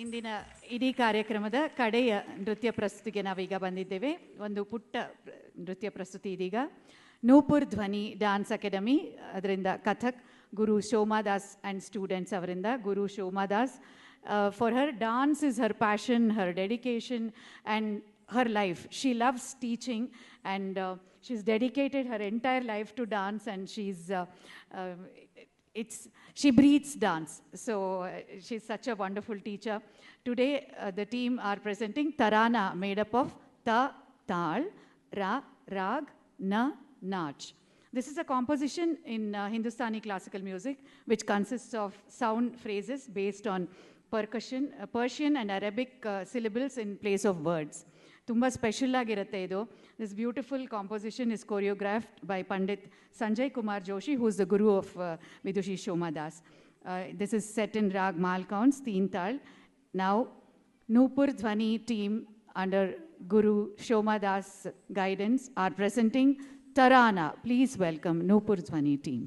ಇಂದಿನ ಇಡೀ ಕಾರ್ಯಕ್ರಮದ ಕಡೆಯ ನೃತ್ಯ ಪ್ರಸ್ತುತಿಗೆ ನಾವೀಗ ಬಂದಿದ್ದೇವೆ. ಒಂದು ಪುಟ್ಟ ನೃತ್ಯ ಪ್ರಸ್ತುತಿ ಇದೀಗ. ನೂಪುರ್ ಧ್ವನಿ ಡ್ಯಾನ್ಸ್ ಅಕಾಡೆಮಿ ಅದರಿಂದ ಕಥಕ್ ಗುರು ಶೋಮಾದಾಸ್ ಆ್ಯಂಡ್ ಸ್ಟೂಡೆಂಟ್ಸ್ ಅವರಿಂದ guru Shomadas. For her dance is her passion, her dedication and her life. She loves teaching and she's dedicated her entire life to dance, and she breathes dance. So she's such a wonderful teacher. Today the team are presenting Tarana, made up of Ta, Tal, Ra, Rag, Na, Nach. This is a composition in Hindustani classical music which consists of sound phrases based on percussion, Persian and Arabic syllables in place of words. ತುಂಬ special ಆಗಿರುತ್ತೆ ಇದು. This beautiful composition is choreographed by Pandit Sanjay Kumar Joshi, who is the guru of Vidushi Shomadas. This is set in Raag Malkauns Teen Taal. Now Nupur Dhwani team under guru Shomadas guidance are presenting Tarana. Please welcome Nupur Dhwani team.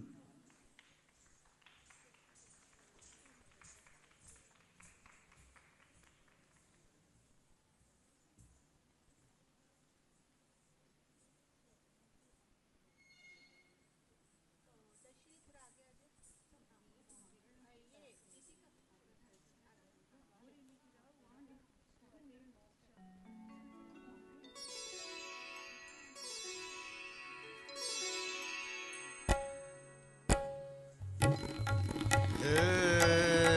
Hey,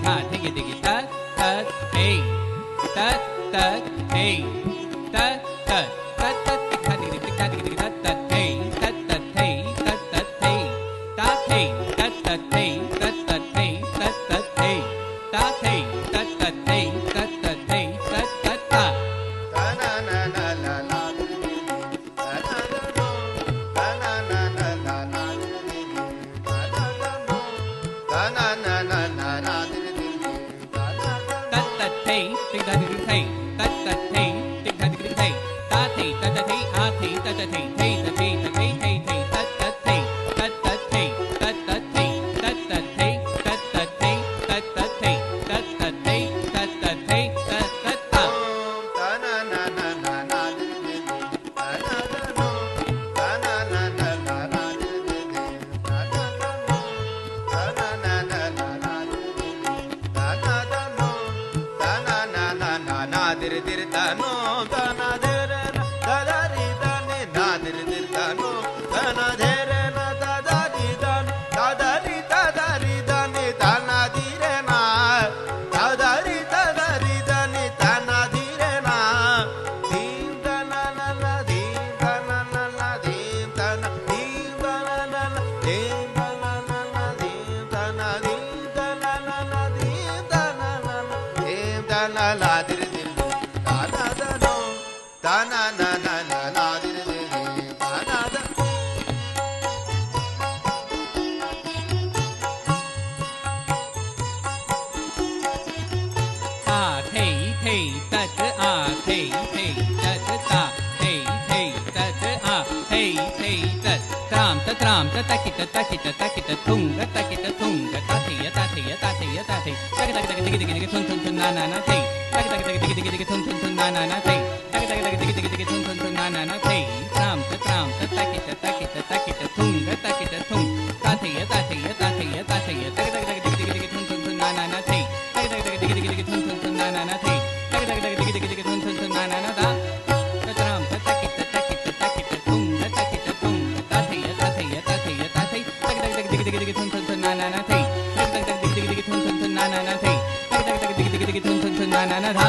tha digi digi tat tat hey tat tat hey tat tat tat tat tik tha digi digi tat digi digi tat tat hey tat tat hey tat tat hey tat hey tat tat hey tat tat hey tat tat hey tat hey tat tat hey tat tat hey tat tat ta ta na na na la la ta na na no ta na na na la la ta na na no ta na na na la la ta na na tat tat hey tik tha digi hey tat tat hey tik tha digi hey tat hey tat tat hey a hey tat tat hey hey tat hey tat hey hey hey tat tat hey tat tat hey tat tat hey tat tat hey tat tat hey tat tat hey tat tat hey tat tat hey tat tat ta ta na na na na na ta na na no ta na na na la la ta na na no ta na na na la la ta na na no ta na na na na na dir dir ta no ta na dir na da da ri da ni na dir dir ta no ta na dir na da da ri da da da ri da ni ta na dir na da da ri da ni ta na dir na dim da na na na dim da na na na dim da na dim da na na na dim da na na na dim da na dim da na na na dim da na na na dim da na la dir dir da na da no da na na na na na dir dir da na da a hey hey tat a hey hey tat ta hey hey tat a hey hey tat tram takita takita takita tunga takita tunga tatiya tatiya tatiya tati tak tak tak digi digi digi tun tun tun na na na hey tak tak tak digi digi digi tun tun tun na na na hey tak tak tak digi digi digi tun tun tun na na na hey tram takita takita takita tunga takita tung tatiya tatiya tatiya tatiya tak tak tak digi digi digi tun tun tun na na na hey tak tak tak digi digi digi tun tun tun na na na hey tak tak tak digi digi digi tun tun tun na na na da tram takita takita takita tunga takita tung tatiya tatiya tatiya tati tak tak tak digi digi digi tun tun tun na na na hey tak tak tak digi digi digi tun tun tun na na na hey tak tak tak digi digi digi tun tun tun na na na da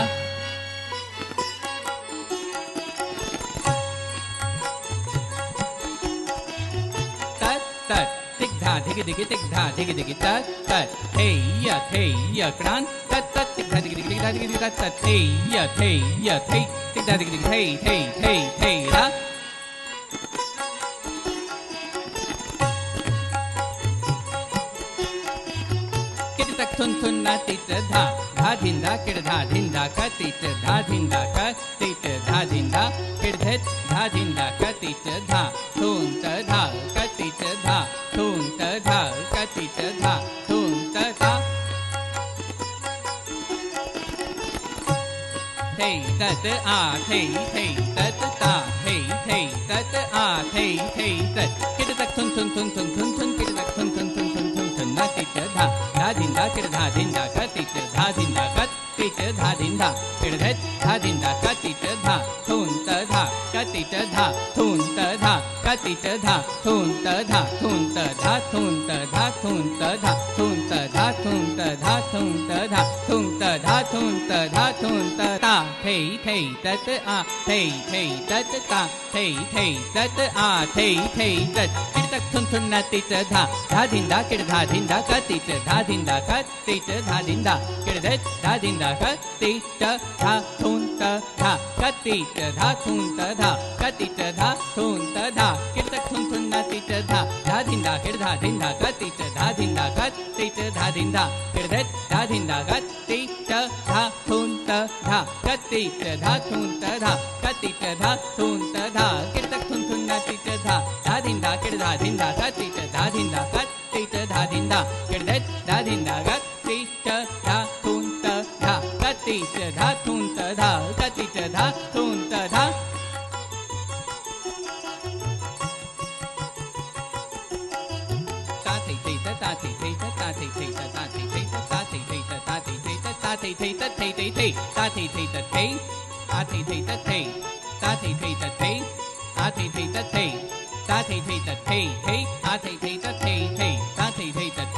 tat tat tik dha digi digi tik dha digi digi tat tat hey ya kran tat tat tik dha digi digi digi digi tat tat hey ya hey tik dha digi digi hey ra kit tak thun thun na tit dha dha dhinda kit dha dhinda ka tit dha dhinda ka tit dha dhinda kit dhet dha dhinda ka tit dha thun ta dha ka tit dha thun ta dha ka tit dha thun ta dha hey tat a hey tat ta hey tat a hey tat kit tak thun thun thun thun thun thun kit tak thun thun thun thun thun thun na tit dha dha dhinda kit dha dhinda ka tit dha dhinda ka tit dha dhinda kit dhet dha dhinda ka tit dha thun ta dha ka tit dha thun ta dha ka tit dha thun ta dha thun ta dha thun ta dha thun ta dha thun ta dha thun ta dha thun ta dha thun ta dha thun ta dha thun ta ta hey tat a hey tat ta hey tat a hey tat kit tak thun thun na tit dha dha dhinda kit dha dhinda ka tit dha dhinda ka tit dha dhinda kit dhet dha dhinda ka tit dha thun ta dha ka tit dha thun ta dha ka tit dha thun ta dha kit tak thun thun na tit dha dha dhinda kit dha dhinda ka tit dha dhinda ka tit dha dhinda kit dhet dha dhinda ka tit dha thun ta dha ka tit dha thun ta dha ka tit dha thun ta dha kit tak thun thun na tit dha dha dhinda kit dha dhinda ka tit dha dhinda ka tit dha dhinda kit dhet dha dhinda ka tit dha thun ta dha ka tit dha thun ta dha ka tit dha thun ta dha ta thầy thầy ta ta thầy thầy ta ta thầy thầy ta ta thầy thầy ta ta thầy thầy ta ta thầy thầy ta ta thầy thầy ta thầy thầy thầy ta thầy thầy ta thầy ta thầy thầy ta thầy ta thầy thầy ta thầy ta thầy thầy ta thầy ta thầy thầy ta thầy thầy ta thầy thầy ta thầy thầy ta thầy thầy ta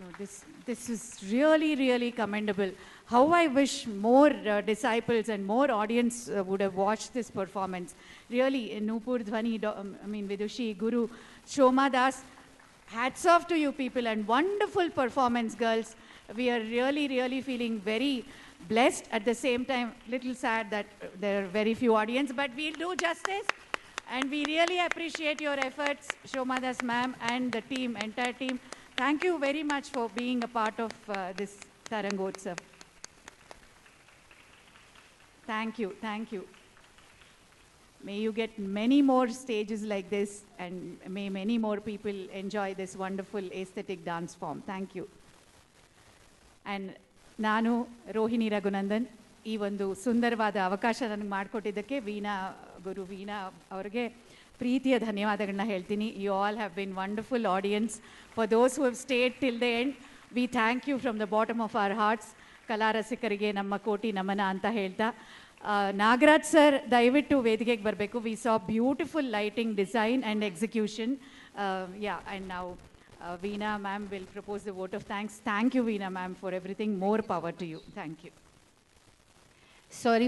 No, this is really, really commendable. How I wish more disciples and more audience would have watched this performance. Really, Nupur, Dhwani, Vidushi, Guru, Shoma Das, hats off to you people and wonderful performance, girls. We are really, really feeling very blessed. At the same time, little sad that there are very few audience, but we'll do justice. And we really appreciate your efforts, Shoma Das ma'am and the team, entire team. Thank you very much for being a part of this Tarangotsav. Thank you, thank you. May you get many more stages like this and may many more people enjoy this wonderful aesthetic dance form. Thank you. And ನಾನು ರೋಹಿಣಿ ರಘುನಂದನ್ ಈ ಒಂದು ಸುಂದರವಾದ ಅವಕಾಶ ನನಗೆ ಮಾಡಿಕೊಟ್ಟಿದ್ದಕ್ಕೆ ಗುರು ವೀಣಾ ಅವರಿಗೆ ಪ್ರೀತಿಯ ಧನ್ಯವಾದಗಳನ್ನ ಹೇಳ್ತೀನಿ. You all have been wonderful audience. For those who have stayed till the end, we thank you from the bottom of our hearts. ಕಲಾರಸಿಕರಿಗೆ ನಮ್ಮ ಕೋಟಿ ನಮನ ಅಂತ ಹೇಳ್ತಾ, ನಾಗರಾಜ್ ಸರ್ ದಯವಿಟ್ಟು ವೇದಿಕೆಗೆ ಬರಬೇಕು. We saw beautiful lighting design and execution. And ನಾವು Veena ma'am will propose the vote of thanks. Thank you, Veena ma'am, for everything. More power to you. Thank you. Sorry.